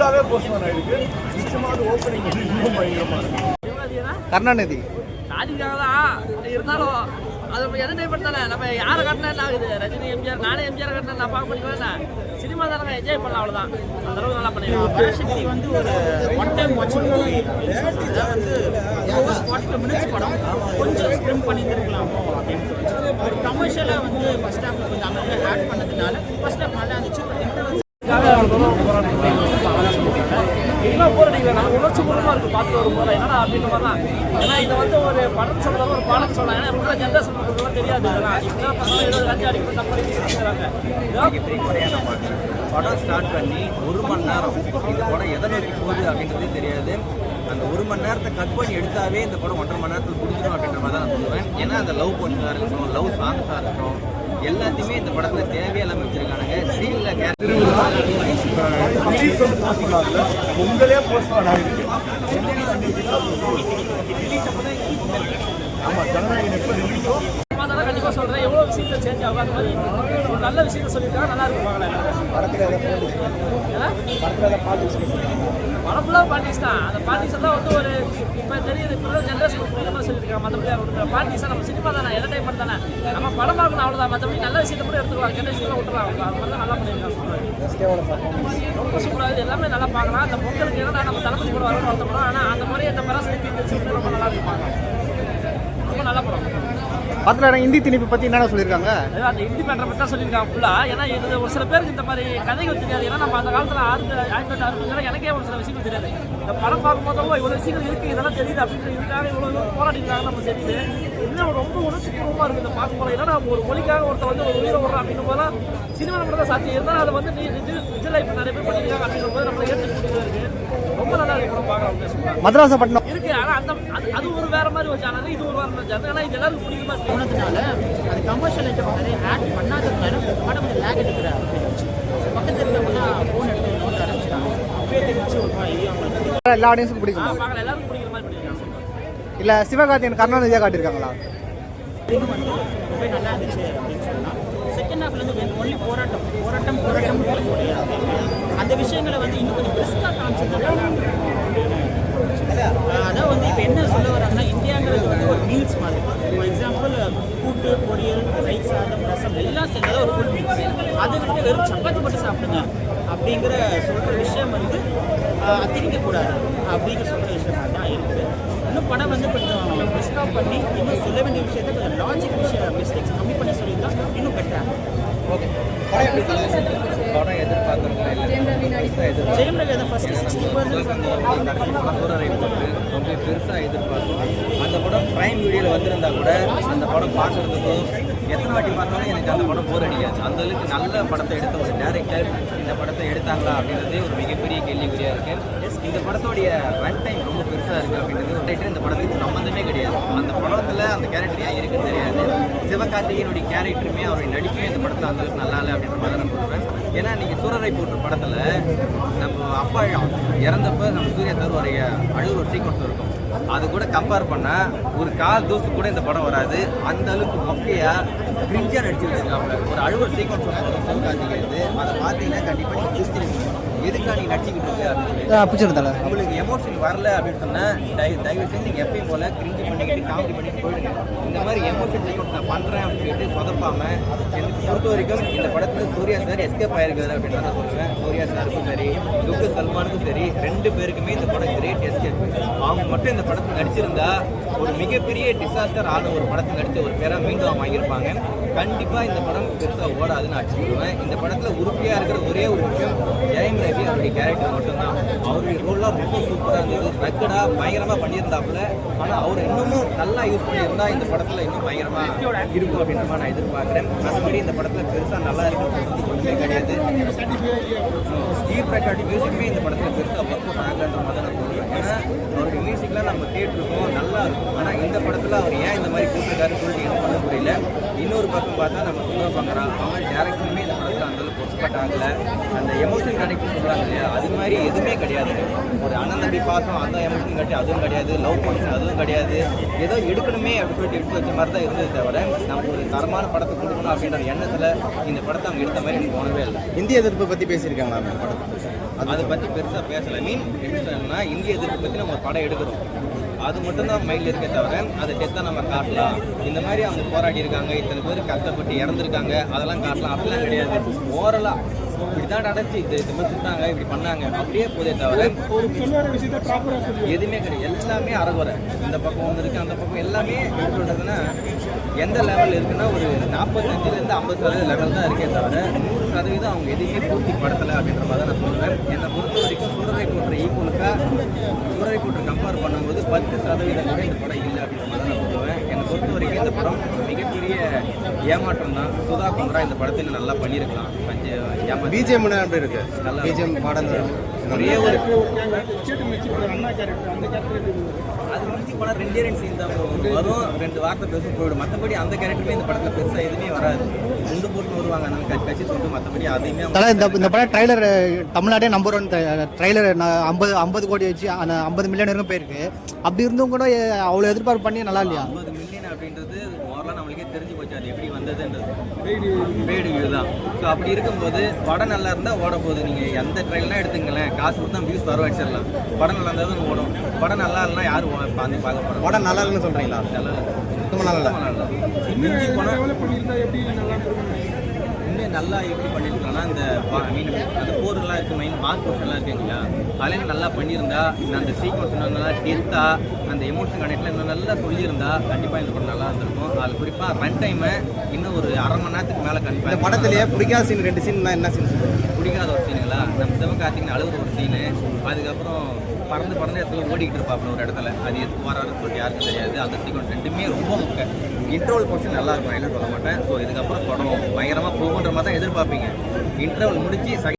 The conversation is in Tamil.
ஃபுல்லாகவே போஸ்ட்போன் ஆகிருக்கு. நிச்சயமாக ஓப்பனிங் வந்து இன்னும் பயங்கரமாக இருக்கு. கருணாநிதி நாதிக்காக தான் இருந்தாலும் அது என்டர்டைன்மெண்ட் தானே. நம்ம யாரை காட்டினா என்ன ஆகுது? ரஜினி, எம்ஜிஆர், நானே எம்ஜிஆர் காட்டினா நான் பார்க்க முடியுமா? சினிமா தானே, என்ஜாய் பண்ணலாம், அவ்வளோதான். அந்த அளவுக்கு நல்லா பண்ணிருக்காங்க. சக்தி வந்து ஒரு ஒன் டைம் வாட்சிங் மூவி. இதை வந்து 45 மினிட்ஸ் படம் கொஞ்சம் ஸ்க்ரிம் பண்ணியிருந்துருக்கலாமோ அப்படின்னு சொல்லிச்சு. ஒரு கமர்ஷியலாக வந்து ஃபர்ஸ்ட் ஹாஃப்ல கொஞ்சம் அமைதியாக ஆட் பண்ணதுனால ஃபர்ஸ்ட் ஹாஃப் நல்லா இருந்துச்சு. இன்னும் போர் அடிக்கல. நம்ம உணர்ச்சி பூர்வமாக இருக்குது பார்த்து வரும் போல. என்னடா அப்படின்ற மாதிரி தான். ஏன்னா இதை வந்து ஒரு படம் சொல்லலாம், ஒரு பாடம் சொல்லலாம். ஏன்னா இருக்கிற ஜென்ரேஷன் பண்ணுறதுலாம் தெரியாது. இதெல்லாம் இப்போதான் பசங்க 20 அஞ்சு அடிக்கணும் தப்பு அடிக்கிறாங்க. படம் ஸ்டார்ட் பண்ணி 1 மணி நேரம் இந்த படம் எதை நோக்கி போகுது அப்படின்றதே தெரியாது. அந்த 1 மணி நேரத்தை கட் பண்ணி எடுத்தாவே இந்த படம் 1.5 மணி நேரத்தில் முடிஞ்சிடும் அப்படின்ற மாதிரி தான் நான் சொல்லுவேன். ஏன்னா அந்த லவ் பொண்ணுக்காக இருக்கட்டும், லவ் சாங்ஸாக இருக்கட்டும், எல்லாத்தையுமே இந்த படத்தில் தேவையெல்லாம் வச்சிருக்கானுங்க. ஸ்க்ரீனில் உங்களே போஸ்ட்போன் ஆகிருக்கு. ஆமாம், ஜனநாயகம் எப்போ ரிலீஸோ கண்டிப்பாக சொல்கிறேன். எவ்வளோ விஷயத்தை சேஞ்ச் ஆகும். அந்த மாதிரி ஒரு நல்ல விஷயத்த சொல்லியிருக்காங்க. நல்லா இருக்கும். படம் ஃபுல்லாக பாலிடிக்ஸ் தான். அந்த பாலிடிக்ஸ் தான் வந்து ஒரு இப்போ தெரியுது. இப்போ ஜென்ரேஷன் புரியுமா சொல்லியிருக்காங்க. மற்றபடி பாலிடிக்ஸாக நம்ம சினிமா தானே, என்டர்டைன்மெண்ட் தானே. நம்ம படம் பார்க்கணும், அவ்வளோதான். மற்றபடி நல்ல விஷயத்தை கூட எடுத்துக்கலாம். கெட்ட விஷயத்தை விட்டுலாம். அது மாதிரி தான் நல்லா பண்ணியிருக்காங்க. ரொம்ப சூப்பராக இது எல்லாமே நல்லா பார்க்கலாம். அந்த பொங்கலுக்கு ஏன்னா நம்ம தளபதி கூட வரணும் வளர்த்தப்படும். ஆனால் அந்த மாதிரி இந்த படம் ரொம்ப நல்லா இருப்பாங்க. ரொம்ப நல்ல படம். படத்தில் ஹிந்தி திணிப்பு பற்றி என்னென்ன சொல்லியிருக்காங்க? அந்த ஹிந்தி மேட்டரை பற்றி தான் சொல்லியிருக்காங்க ஃபுல்லாக. ஏன்னா இது ஒரு சில பேருக்கு இந்த மாதிரி கதைகள் தெரியாது. ஏன்னா நம்ம அந்த காலத்தில் 1960 எனக்கே ஒரு சில விஷயங்கள் தெரியாது. இந்த படம் பார்க்கும்போது இவ்வளோ விஷயங்கள் இருக்குது, இதெல்லாம் தெரியுது அப்படின்னு இதுக்காக இவ்வளோ போராடிக்கிறாங்க நம்ம தெரியுது. இன்னும் ரொம்ப உணர்ச்சி பூர்வமாக இருக்குது இந்த பார்க்கும்போது. ஏன்னா நம்ம ஒரு மொழிக்காக ஒருத்தர் வந்து ஒரு உயிரை விடுறோம் அப்படின்னும் போது சினிமா நம்ம தான் சாத்தியம் இருந்தாலும் அதை வந்து விஜய் இப்போ நிறைய பேர் பண்ணியிருக்காங்க அப்படின்ற போது நம்மளை ஏற்றுக்கிட்டு இருக்குது. ரொம்ப நல்லா இருக்கு படம் பார்க்கலாம். மதராசப்பட்டினம் இருக்கு. ஆனால் அந்த அது ஒரு வேற மாதிரி ஒரு சேனல், இது ஒரு வேற மாதிரி சேனல். ஆனால் இது எல்லாருக்கும் பிடிக்கிற மாதிரி போனதுனால அது கமர்ஷியல் ஐட்டம் நிறைய ஆட் பண்ணாததுனால படம் கொஞ்சம் லேக் எடுக்கிறார். பக்கத்தில் இருக்கிறவங்க தான் ஃபோன் எடுத்து நோட்ட ஆரம்பிச்சிட்டாங்க. அப்படியே தெரிஞ்சு ஒரு அவங்களுக்கு எல்லா ஆடியன்ஸுக்கும் பிடிக்கும். பார்க்கலாம், எல்லாருக்கும் பிடிக்கிற மாதிரி பண்ணியிருக்காங்க. இல்லை சிவகார்த்திகேயன் கருணாநிதியாக காட்டியிருக்காங்களா? இது வந்து ரொம்ப நல்லா இருந்துச்சு அப்படின்னு சொல்லலாம். செகண்ட் ஹாஃப்லேருந்து ஒன்லி போராட்டம் அந்த விஷயங்களை வந்து இன்னும் கொஞ்சம் பெஸ்ட்டாக காமிச்சிருந்தாங்க. அதான் வந்து இப்போ என்ன சொல்ல வராங்கன்னா, இந்தியாங்கிறது வந்து ஒரு மீல்ஸ் மாதிரி. ஃபார் எக்ஸாம்பிள் கூட்டு, பொரியல், ரைஸ், சாதம், ரசம் எல்லாம் சேர்ந்தது ஒரு ஃபுல் மீல்ஸ். அதை விட்டு வெறும் சப்பாத்தி மட்டும் சாப்பிடுங்க அப்படிங்கிற சொல்கிற விஷயம் வந்து திணிக்கக்கூடாது அப்படிங்கிற சொல்கிற விஷயம் தான் இருக்குது. இன்னும் படம் வந்து கொஞ்சம் பெஸ்ட்டாக பண்ணி இன்னும் சொல்ல வேண்டிய விஷயத்தை கொஞ்சம் லாஜிக் மிஸ்டேக்ஸ் கம்மி பண்ணி சொல்லியிருந்தால் இன்னும் பெட்டராக. ஓகே, படம் எதிர்பார்க்குறவங்க ஜெயம் ரவி அதை ஃபஸ்ட்டு 60% ரொம்ப பெருசாக எதிர்பார்க்கும். அந்த படம் பிரைம் வீடியோவில் வந்திருந்தா கூட அந்த படம் பார்க்குறதுக்கும் எத்தனை வாட்டி பார்த்தாலும் எனக்கு அந்த படம் போர் அடிக்காது. அந்த அளவுக்கு நல்ல படத்தை எடுத்த ஒரு டேரக்டர் இந்த படத்தை எடுத்தாங்களா அப்படின்றது ஒரு மிகப்பெரிய கேள்விக்குறியாக இருக்குது. இந்த படத்தோடைய ரன் டைம் ரொம்ப பெருசாக இருக்குது அப்படின்றது ஒரு இந்த படத்துக்கு சம்மந்தமே கிடையாது. அந்த படத்தில் அந்த கேரக்டர் ஏன் இருக்குன்னு தெரியாது. சிவகார்த்திகேயனுடைய கேரக்டருமே அவருடைய நடிப்புமே இந்த படத்தில் அந்த அளவுக்கு நல்லா இல்லை அப்படின்ற மாதிரி நான் சொல்லுவேன். ஏன்னா இன்றைக்கி சூரரை போட்டு படத்தில் நம்ம அப்பா இறந்தப்போ நம்ம சூர்யா தருவாரிய அழுகிற ஒரு சீக்வன்ஸ் இருக்கும். அது கூட கம்பேர் பண்ணால் ஒரு கால் தூசு கூட இந்த படம் வராது. அந்த அளவுக்கு மொக்கையாக கிரிஞ்சாக நடிச்சு வச்சுருக்காங்க. ஒரு அழுகிற சீக்வன்ஸ் வரும் சிவகார்த்திகேயன். அதை பார்த்தீங்கன்னா கண்டிப்பாக நீங்கள் யோசிச்சிருக்கீங்க எதுக்காக நீங்கள் நடிச்சுக்கிட்டு இருக்கு பிடிச்சிருந்தால உங்களுக்கு எமோஷன் வரல அப்படின்னு சொன்னால் தயவு செஞ்சு நீங்கள் எப்பயும் போல் கிரிஞ்சு பண்ணிக்கிட்டு காமெடி பண்ணிட்டு போயிடுங்க. இந்த மாதிரி எமோஷன் சீக்வன்ஸ் நான் பண்ணுறேன் அப்படின்னு சொல்லிட்டு சொதப்பாமல் எனக்கு பொறுத்த வரைக்கும் இந்த படத்தில் சூர்யா சார் எஸ்கேப் ஆகிருக்குது அப்படின்னு நான் சொல்லுவேன். சூர்யா சாருக்கும் சரி, துக்கு சல்மானுக்கும் சரி, 2 பேருக்குமே இந்த படம் கிரேட் எஸ்கேப். அவங்க மட்டும் இந்த படத்தில் நடிச்சிருந்தா ஒரு மிகப்பெரிய டிசாஸ்டர் ஆன ஒரு படத்தில் நடித்த ஒரு பேரை மீண்டும் அவங்க வாங்கியிருப்பாங்க. கண்டிப்பாக இந்த படம் பெருசாக ஓடாதுன்னு நான் சொல்லுவேன். இந்த படத்தில் உறுப்பியாக இருக்கிற ஒரே ஒரு விஷயம் ஜெயம் ரவி அவருடைய கேரக்டர் மட்டும்தான். அவருடைய ரோல்லாம் ரொம்ப சூப்பராக இருந்தது. ரெக்கடாக பயங்கரமாக பண்ணியிருந்தாப்புல. ஆனால் அவர் இன்னமும் நல்லா யூஸ் பண்ணியிருந்தா இந்த படத்தில் இன்னும் பயங்கரமாக இருக்கும் அப்படின்ற மாதிரி நான் எதிர்பார்க்குறேன். மற்றபடி இந்த படத்தில் பெருசாக நல்லா இருக்குன்னு ஒன்றுமே கிடையாது. ஸ்டீவ் பிரகாஷ் மியூசிக்குமே இந்த படத்தில் பெருசாக ஒர்க் ஆகன்ற மாதிரி நான் சொல்லுவேன். ஏன்னா அவருடைய மியூசிக்லாம் நம்ம கேட்டிருக்கோம், நல்லா இருக்கும். ஆனால் இந்த படத்தில் அவர் ஏன் இந்த மாதிரி கூப்பிட்டுருக்காருன்னு சொல்லிட்டு எதுவும் பண்ண முடியல. இன்னொரு பக்கம் பார்த்தா நம்ம சுந்தர் பங்கரா அவங்க டேரக்ஷனுமே இந்த படத்தில் அந்தளவுக்கு ஒர்க் ஆகலை. அந்த எமோஷன் கனெக்ட் சொல்கிறாங்க இல்லையா, அது மாதிரி எதுவுமே கிடையாது. ஒரு அண்ணன் தம்பி பாசம் அந்த எமோஷன் கட்டி அதுவும் கிடையாது. லவ் போர்ஷன் அதுவும் கிடையாது. ஏதோ எடுக்கணுமே அப்படின்னு சொல்லிட்டு எடுத்து வச்ச மாதிரி தான் இருந்தது தவிர நம்ம ஒரு தரமான படத்தை கொடுக்கணும் அப்படின்ற எண்ணத்தில் இந்த படத்தை அவங்க எடுத்த மாதிரி எனக்கு தோணவே இல்லை. இந்திய எதிர்ப்பை பற்றி பேசியிருக்காங்க அந்த படத்தை. அதை பற்றி பெருசாக பேசலை. எப்படி சொன்னா இந்திய எதிர்ப்பு பற்றி நம்ம ஒரு படம் எடுக்கிறோம், அது மட்டும்தான் மைண்டில் இருக்கே தவிர அதை டெத்தாக நம்ம காட்டலாம், இந்த மாதிரி அவங்க போராடி இருக்காங்க, இத்தனை பேர் கஷ்டப்பட்டு இறந்துருக்காங்க, அதெல்லாம் காட்டலாம் அப்படிலாம் கிடையாது. ஓரலாக இப்படி தான் நடந்துச்சு, இது மாதிரி சுட்டாங்க, இப்படி பண்ணாங்க, அப்படியே போதே தவிர எதுவுமே கிடையாது. எல்லாமே அறகுறை, இந்த பக்கம் ஒன்று இருக்குது, அந்த பக்கம் எல்லாமே எப்படி சொல்கிறதுன்னா எந்த லெவலில் இருக்குன்னா ஒரு 45% 50% லெவல் தான் இருக்கே தவிர 100% அவங்க எதுவுமே பூர்த்தி படுத்தலை அப்படின்ற மாதிரி தான் நான் சொல்லுவேன். என்னை பொறுத்த வரைக்கும் சூரரை போன்ற ஈக்குவலுக்காக சூரரை போன்ற கம்பேர் பண்ணும்போது 10% கூட இந்த படம் இல்லை அப்படின்ற மாதிரி தான் நான் சொல்லுவேன். என்னை பொறுத்த வரைக்கும் இந்த படம் மிகப்பெரிய ஏமாற்றம் தான். சுதா குமரா இந்த படத்தில் நல்லா பண்ணியிருக்கலாம். பிஜிஎம் எப்படி இருக்கு? நல்லா பிஜிஎம் பாடல்கள் நிறைய ஒரு அண்ணா கேரக்டர் அந்த கேரக்டர் அது முடிச்சு படம் 2 சீன் தான் வரும், 2 வார்த்தை பேச போயிடும். மற்றபடி அந்த கேரக்டருமே இந்த படத்தில் பெருசாக எதுவுமே வராது. ரெண்டு போட்டு வருவாங்க நம்ம கட்சி சொல்லிட்டு, மற்றபடி அதையுமே இந்த படம் ட்ரைலர் தமிழ்நாடே நம்பர் 1 ட்ரைலர் 50 கோடி வச்சு அந்த 50 மில்லியன் வரைக்கும் போயிருக்கு. அப்படி இருந்தும் கூட அவ்வளோ எதிர்பார்ப்பு பண்ணி நல்லா இல்லையா? 50 மில்லியன் அப்படின்றது ஓரளவு நம்மளுக்கே தெரிஞ்சு போச்சு அது எப்படி வந்ததுன்றது. பெய்டு வியூ தான். ஸோ அப்படி இருக்கும்போது படம் நல்லா இருந்தால் ஓட போகுது. நீங்கள் எந்த ட்ரைலாம் எடுத்துங்களேன், காசு கொடுத்தா வியூஸ் வர வச்சிடலாம். படம் நல்லா இருந்தால் தான் ஓடும். படம் நல்லா இல்லைனா யாரும் பார்த்து பார்க்க போகிறோம். படம் நல்லா இல்லைன்னு சொல்கிறீங்களா? நல்லா இல்லை, சுத்தமாக நல்லா நல்லா இன்னும் நல்லா எப்படி பண்ணியிருக்கலாம்னா இந்த மீன் அந்த போர்லாம் இருக்குது, மெயின் மார்க் போர்ஷன்லாம் இருக்குங்களா, அதெல்லாம் நல்லா பண்ணியிருந்தா அந்த சீக்வன்ஸ் நல்லா டெத்தாக அந்த எமோஷன் கனெக்டில் இன்னும் நல்லா சொல்லியிருந்தா கண்டிப்பாக இந்த படம் நல்லா இருந்திருக்கும். அதில் குறிப்பாக ரன் டைமை இன்னும் ஒரு அரை மணி நேரத்துக்கு மேலே கண்டிப்பாக. இந்த படத்துலேயே பிடிக்காத சீன் 2 சீன் என்ன சீன்? பிடிக்காத ஒரு சீனுங்களா, நம்ம சிவகார்த்திகேயன் அழுகுற ஒரு சீனு, அதுக்கப்புறம் பறந்து இடத்துல ஓடிக்கிட்டு இருப்பாப்புல ஒரு இடத்துல, அது எது வராதுன்னு சொல்லிட்டு யாருக்கும் தெரியாது. அந்த சீக்வன்ஸ் ரெண்டுமே ரொம்ப முக்கியம். இன்ட்ரோல் போர்ஷன் நல்லா இருக்கும், என்ன சொல்ல மாட்டேன். ஸோ இதுக்கப்புறம் படம் பயங்கரமாக போகுன்ற மாதிரி தான் எதிர்பார்ப்பீங்க. இன்டர்வல் முடிச்சு